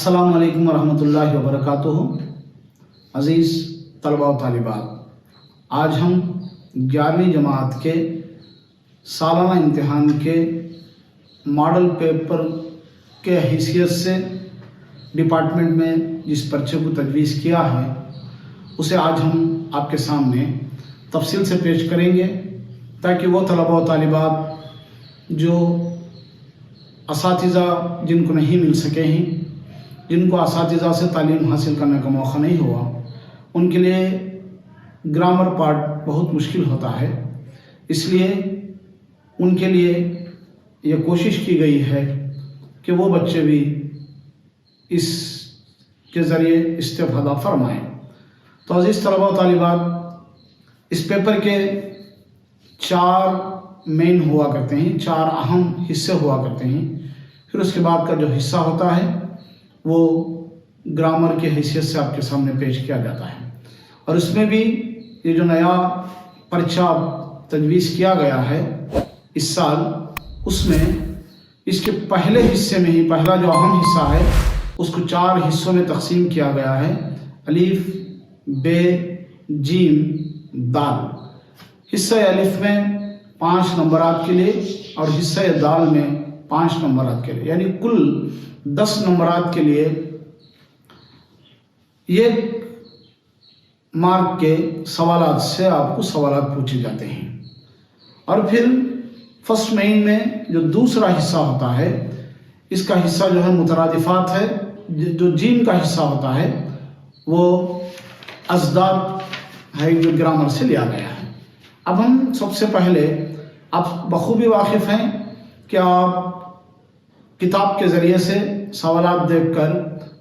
अस्सलाम वालेकुम वरहमतुल्लाहि वबरकातुहू। अज़ीज़ तलबा व तालिबात, आज हम 11वीं जमात के सालाना इम्तिहान के मॉडल पेपर के हैसियत से डिपार्टमेंट में जिस पर्चे को तजवीज़ किया है उसे आज हम आपके सामने तफसील से पेश करेंगे, ताकि वो तलबा व तालिबात जो असातिज़ा जिनको नहीं मिल सके हैं, जिनको असातिज़ा से तालीम हासिल करने का मौका नहीं हुआ, उनके लिए ग्रामर पार्ट बहुत मुश्किल होता है। इसलिए उनके लिए ये कोशिश की गई है कि वो बच्चे भी इसके ज़रिए इस्तेफ़ादा फरमाएँ। तो अज़ीज़ तलबा व तालिबात, इस पेपर के 4 मेन हुआ करते हैं, 4 अहम हिस्से हुआ करते हैं। फिर उसके बाद का जो हिस्सा होता है वो ग्रामर की हैसियत से आपके सामने पेश किया जाता है। और उसमें भी ये जो नया पर्चा तजवीज़ किया गया है इस साल, उसमें इसके पहले हिस्से में ही पहला जो अहम हिस्सा है उसको 4 हिस्सों में तकसीम किया गया है। अलीफ, बे, जीम, दाल। हिस्सा अलिफ में 5 नंबरात के लिए और हिस्सा दाल में 5 नंबरात के लिए, यानी कुल 10 नंबरात के लिए 1 मार्क के सवालात से आपको सवालात पूछे जाते हैं। और फिर फर्स्ट मेन में जो दूसरा हिस्सा होता है, इसका हिस्सा जो है मुतरादिफात है। जो जीम का हिस्सा होता है वो अज़दाद है, जो ग्रामर से लिया गया है। अब हम सबसे पहले, आप बखूबी वाकिफ़ हैं कि आप किताब के ज़रिए से सवालात देखकर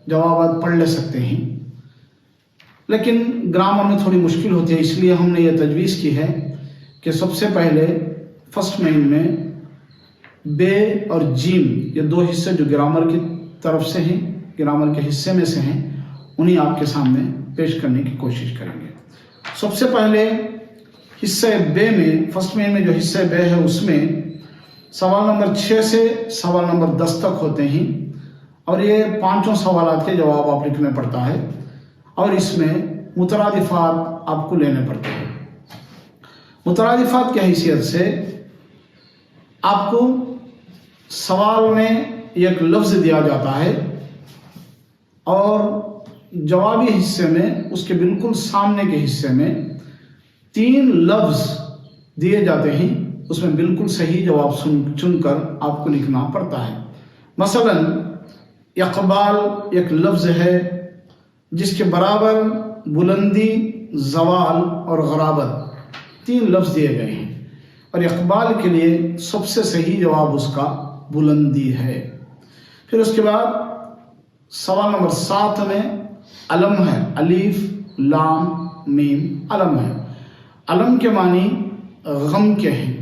जवाब पढ़ ले सकते हैं, लेकिन ग्रामर में थोड़ी मुश्किल होती है। इसलिए हमने ये तजवीज़ की है कि सबसे पहले फर्स्ट मेन में बे और जीम, ये 2 हिस्से जो ग्रामर की तरफ से हैं, ग्रामर के हिस्से में से हैं, उन्हें आपके सामने पेश करने की कोशिश करेंगे। सबसे पहले हिस्से बे में, फर्स्ट मेन में जो हिस्से बे है उसमें सवाल नंबर 6 से सवाल नंबर 10 तक होते हैं, और ये 5 सवालात के जवाब आप लिखने पड़ता है, और इसमें मुतरादिफात आपको लेने पड़ते हैं। मुतरादिफात की हैसियत से आपको सवाल में एक लफ्ज़ दिया जाता है और जवाबी हिस्से में, उसके बिल्कुल सामने के हिस्से में 3 लफ्ज़ दिए जाते हैं। उसमें बिल्कुल सही जवाब चुनकर आपको लिखना पड़ता है। मसलन इक़बाल एक लफ्ज़ है जिसके बराबर बुलंदी, ज़वाल और ग़राबत 3 लफ्ज़ दिए गए हैं, और इक़बाल के लिए सबसे सही जवाब उसका बुलंदी है। फिर उसके बाद सवाल नंबर 7 में अलम है, अलीफ, लाम, मीम, अलम है। अलम के मानी गम के हैं।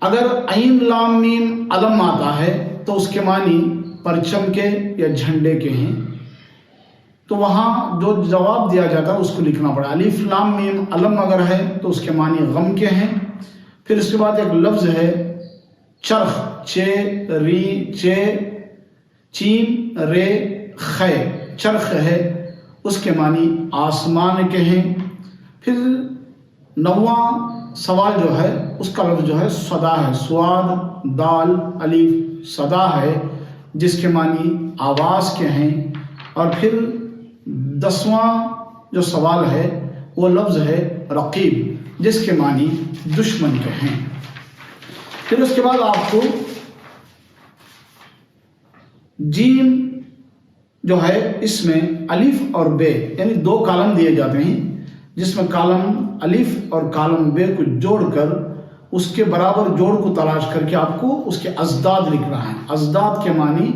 अगर ऐन लाम मीम अलम आता है तो उसके मानी परचम के या झंडे के हैं, तो वहाँ जो जवाब दिया जाता है उसको लिखना पड़ा। अलीफ लाम मीम अलम अगर है तो उसके मानी गम के हैं। फिर उसके बाद एक लफ्ज़ है चरख, चे, री, चे, चीम, रे, खे, चरख है, उसके मानी आसमान के हैं। फिर 9वां सवाल जो है उसका लफ्ज़ जो है सदा है, स्वाद, दाल, अलीफ, सदा है, जिसके मानी आवाज़ के हैं। और फिर 10वां जो सवाल है वो लफ्ज़ है रकीब, जिसके मानी दुश्मन के हैं। फिर उसके बाद आपको जीम जो है, इसमें अलीफ और बे यानी 2 कॉलम दिए जाते हैं, जिसमें कॉलम अलीफ और कॉलम बे को जोड़कर उसके बराबर जोड़ को तलाश करके आपको उसके अज़दाद लिखना है। अज़दाद के मानी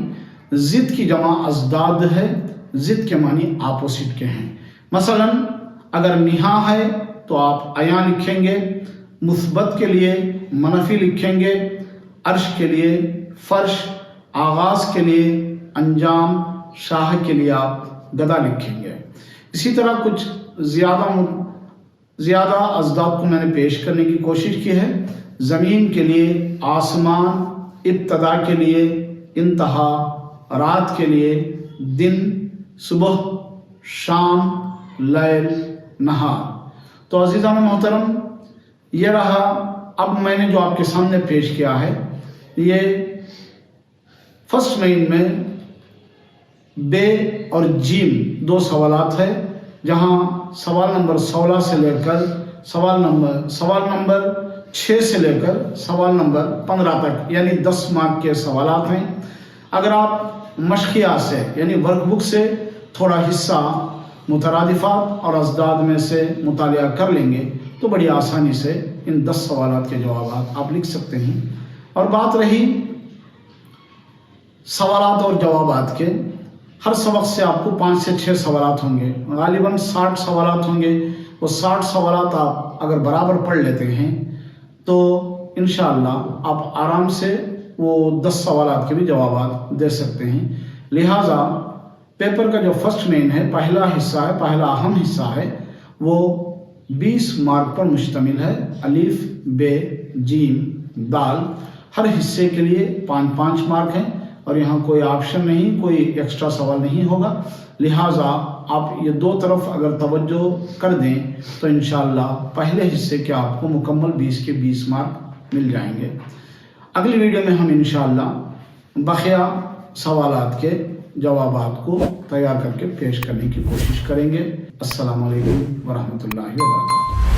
ज़िद की जमा अज़दाद है, ज़िद के मानी आपोजिट के हैं। मसलन अगर निहा है तो आप अया लिखेंगे, मुस्बत के लिए मनफी लिखेंगे, अर्श के लिए फ़र्श, आगाज़ के लिए अंजाम, शाह के लिए आप गदा लिखेंगे। इसी तरह कुछ ज़्यादा अज़दाद को मैंने पेश करने की कोशिश की है। ज़मीन के लिए आसमान, इब्तदा के लिए इंतहा, رات کے لیے دن، صبح، شام، لیل، نہار۔ تو عزیزان محترم، یہ رہا اب میں نے جو آپ کے سامنے پیش کیا ہے، یہ فرسٹ مین میں بے اور جیم 2 سوالات ہے، جہاں سوال نمبر 16 سے لے کر سوال نمبر 6 سے لے کر سوال نمبر 15 تک یعنی 10 مارک کے سوالات ہیں۔ اگر آپ مشقیات سے یعنی ورک بک سے تھوڑا حصہ مترادفات اور ازداد میں سے مطالعہ کر لیں گے تو بڑی آسانی سے ان 10 سوالات کے جوابات آپ لکھ سکتے ہیں۔ اور بات رہی سوالات اور جوابات کے، ہر سبق سے آپ کو 5 سے 6 سوالات ہوں گے، غالباً 60 سوالات ہوں گے۔ وہ 60 سوالات آپ اگر برابر پڑھ لیتے ہیں تو انشاءاللہ آپ آرام سے وہ 10 سوالات کے بھی جوابات دے سکتے ہیں۔ لہٰذا پیپر کا جو فرسٹ مین ہے، پہلا حصہ ہے، پہلا اہم حصہ ہے، وہ 20 مارک پر مشتمل ہے۔ الف، بے، جیم، دال، ہر حصے کے لیے 5 مارک ہیں، اور یہاں کوئی آپشن نہیں، کوئی ایکسٹرا سوال نہیں ہوگا۔ لہٰذا آپ یہ 2 طرف اگر توجہ کر دیں تو انشاءاللہ پہلے حصے کے آپ کو مکمل 20 کے 20 مارک مل جائیں گے۔ اگلی ویڈیو میں ہم انشاءاللہ بقیہ سوالات کے جوابات کو تیار کر کے پیش کرنے کی کوشش کریں گے۔ السلام علیکم ورحمۃ اللہ وبرکاتہ۔